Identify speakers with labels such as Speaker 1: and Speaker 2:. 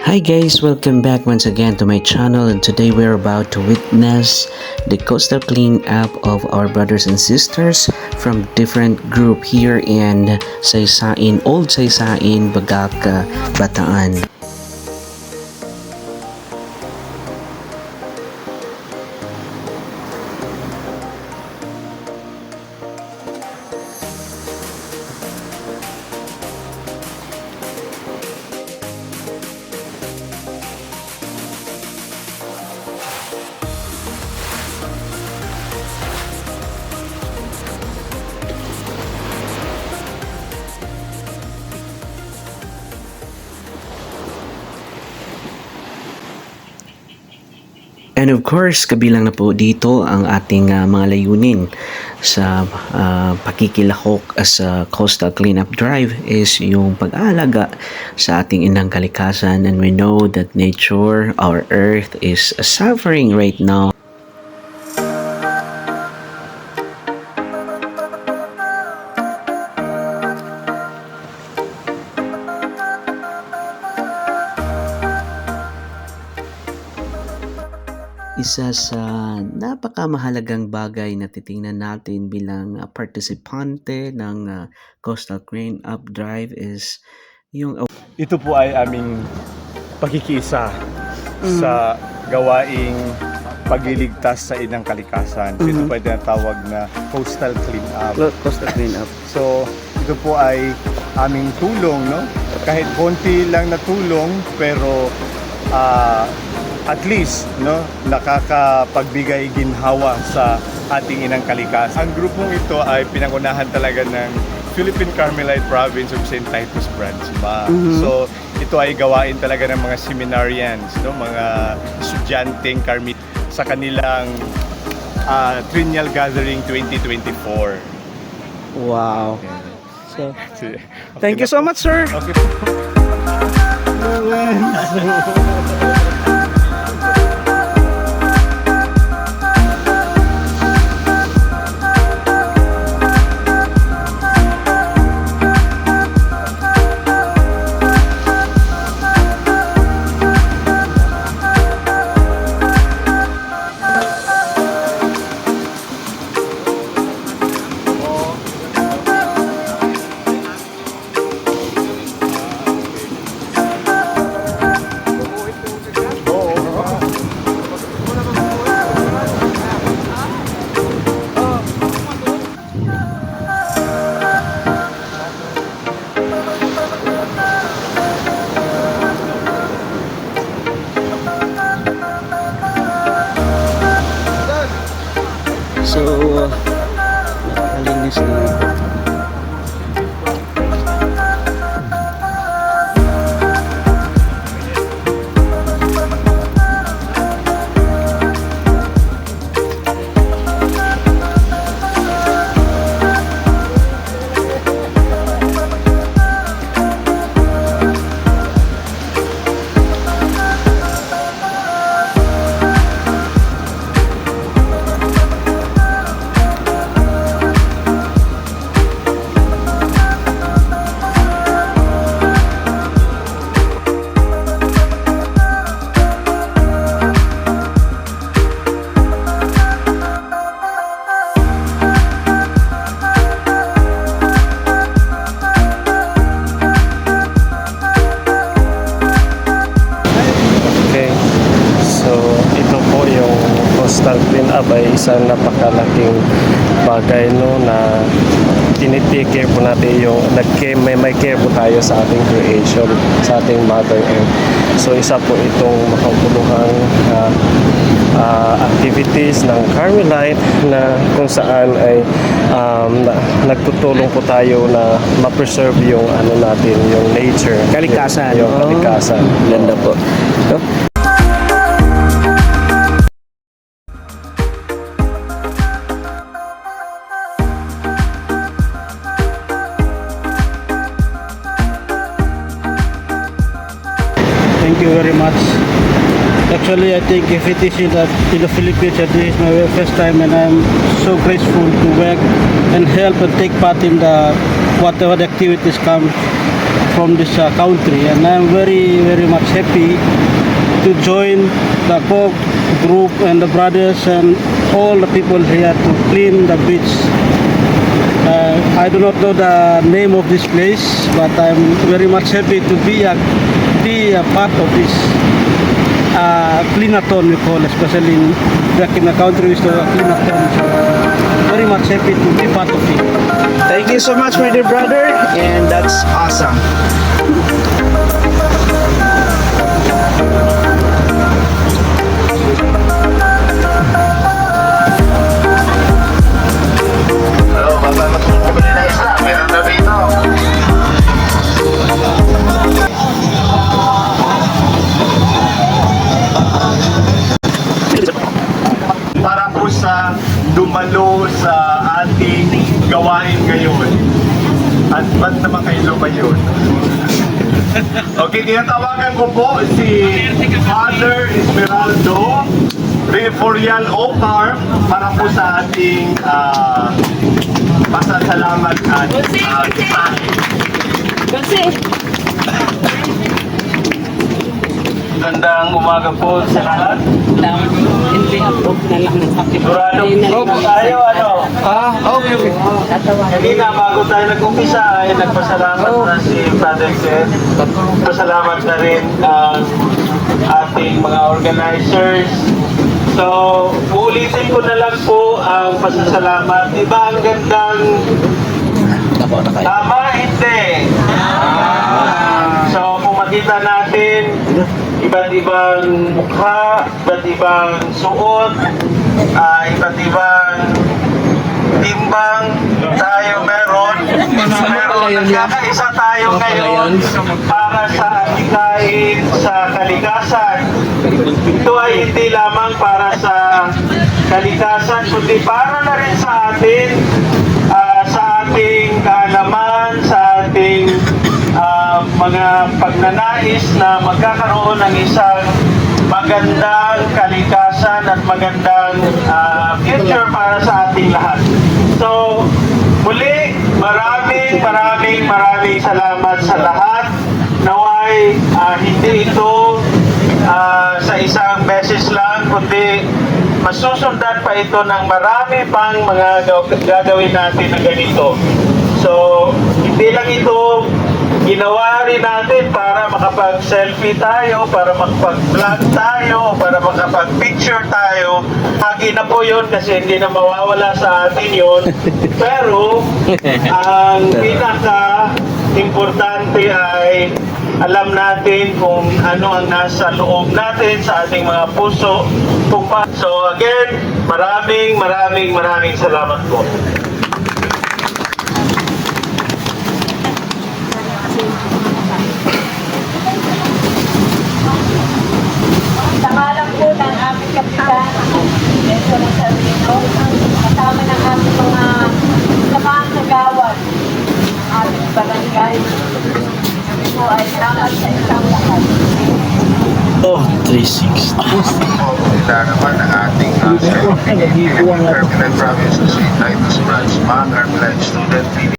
Speaker 1: Hi guys, welcome back once again to my channel, and today we're about to witness the coastal cleanup of our brothers and sisters from different group here in Saysain, Old Saysain, Bagaka, Bataan. And of course, kabilang na po dito ang ating mga layunin sa pakikilahok sa coastal cleanup drive is yung pag-aalaga sa ating inang kalikasan. And we know that nature, our earth is suffering right now. Isa sa napakamahalagang bagay na titingnan natin bilang partisipante ng Coastal Cleanup Drive is yung
Speaker 2: Ito po ay aming pagkikiisa sa gawaing pagliligtas sa inang kalikasan. Ito po ay tinatawag na coastal cleanup.
Speaker 3: Coastal cleanup.
Speaker 2: So, ito po ay aming tulong, no? Kahit konti lang na tulong, pero at least, no, nakakapagbigay ginhawa sa ating inang kalikasan. Ang grupong ito ay pinangunahan talaga ng Philippine Carmelite Province of St. Titus Branch. So, ito ay gawain talaga ng mga seminarians, no, mga estudyanteng Carmelite sa kanilang Triennial Gathering 2024.
Speaker 3: Wow. So,
Speaker 2: Okay.
Speaker 3: thank you so much, sir.
Speaker 2: Okay.
Speaker 3: So, nakalinis na. Okay. So, ito po yung coastal cleanup ay isang napakalaking bagay, no, na tinitake po natin yung may care po tayo sa ating creation, sa ating Mother Earth. So, isa po itong makapuluhang activities ng Carmelite na kung saan ay nagtutulong po tayo na ma-preserve yung natin, yung nature, Kalikasan.
Speaker 2: yung kalikasan.
Speaker 3: Ganda po. So,
Speaker 4: Thank you very much. Actually, I think if it is in the Philippines, this is my first time, and I'm so grateful to work and help and take part in the whatever the activities come from this country, and I'm very much happy to join the Coke group and the brothers and all the people here to clean the beach. I do not know the name of this place, but I'm very much happy to be a part of this cleanathon, we call, especially back in the country, we used to cleanathon. So very much happy to be part of it.
Speaker 1: Thank you so much, my dear brother, and that's awesome.
Speaker 2: Para po sa dumalo sa ating gawain ngayon. At ba't naman kayo lumayon? Okay, tinatawagan ko po si Father Esmeraldo Reforial Ocar para po sa ating pasasalamat at
Speaker 3: Gandang umaga po sa lahat.
Speaker 5: Hindi ako na lang ng sakit.
Speaker 3: Sigurado po tayo, ano? Okay. Kanina, bago tayo nag-umpisa, ay nagpasalamat na si Father Seth. Pasalamat na rin ang ating mga organizers. So, uulitin ko na lang po ang pasasalamat. Diba ang gandang tama? Hindi. So, kung makita natin, iba't ibang mukha, iba't ibang suot, iba't ibang timbang tayo meron. Pero nagkakaisa tayo ngayon para sa adhikain sa kalikasan. Ito ay hindi lamang para sa kalikasan, kundi para na rin sa atin, sa ating kaalaman, sa ating mga pagnanais na magkakaroon ng isang magandang kalikasan at magandang future para sa ating lahat. So, muli, maraming salamat sa lahat. Naway, hindi ito sa isang beses lang, kundi masusundan pa ito ng marami pang mga gagawin natin na ganito. So, hindi lang ito ginawa rin natin para makapag-selfie tayo, para makapag-vlog tayo, para makapag-picture tayo. Hagi na po yun kasi hindi na mawawala sa atin yun. Pero, ang pinaka-importante ay alam natin kung ano ang nasa loob natin sa ating mga puso. So again, maraming salamat po.
Speaker 6: Sa ngalan po ng aming kapitan, Benzo Nazareno, kasama ng aming mga samahan kagawad, aming barangay, kami po ay salamat sa isang lahat.
Speaker 1: Oh, 360.
Speaker 7: Sila naman ang ating Permanent Province St. Titus Branch, mga Carmelite Student